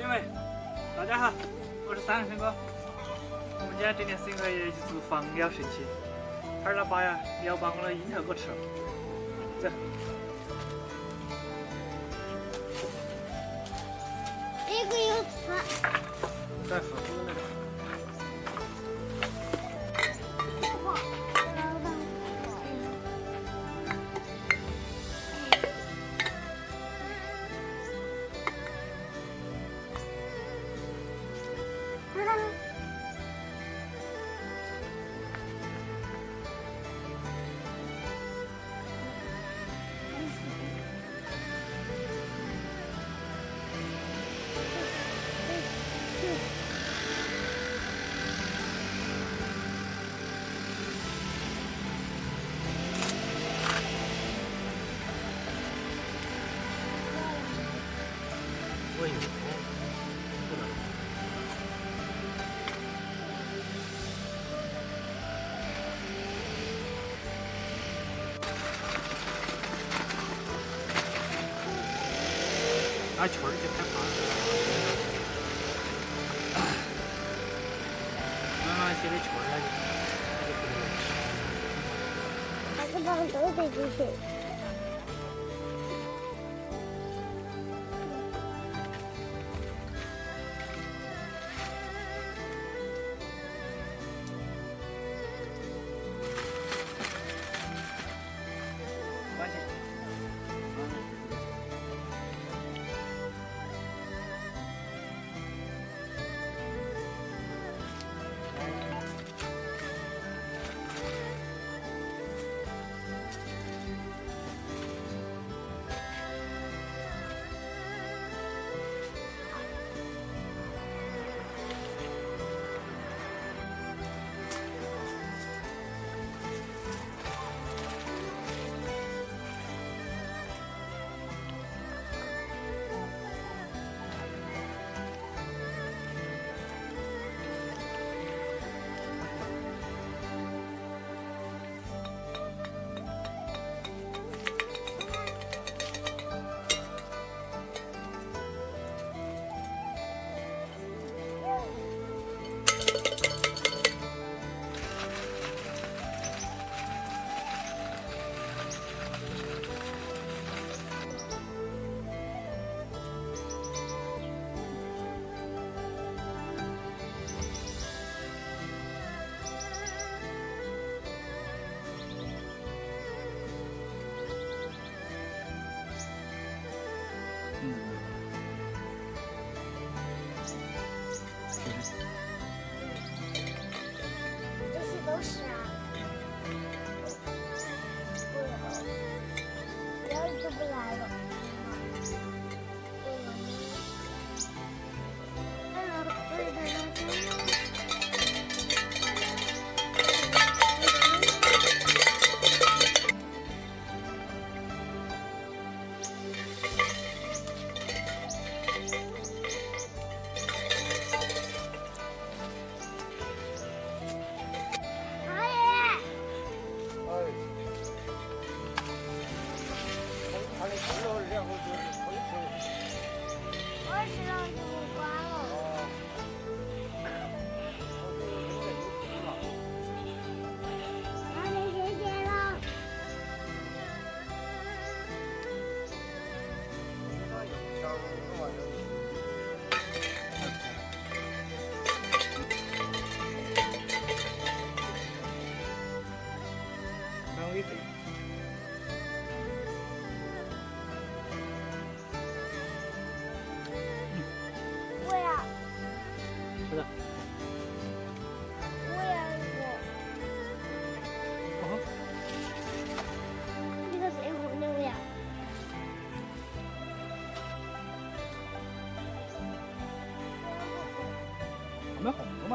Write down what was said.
姐妹，大家好，我是三生哥。我们今天整的是因为租房要神奇，二老爸呀，你要把我的樱桃给我吃了。走。这个有吃。再喝喝那个。问你，不能。拿球儿就害怕了。慢慢写的球儿了就，那个棒都得进去。关键。这些都是啊。我都不来了。是的。我也有。哦。这个谁红的呀？我们红了嘛？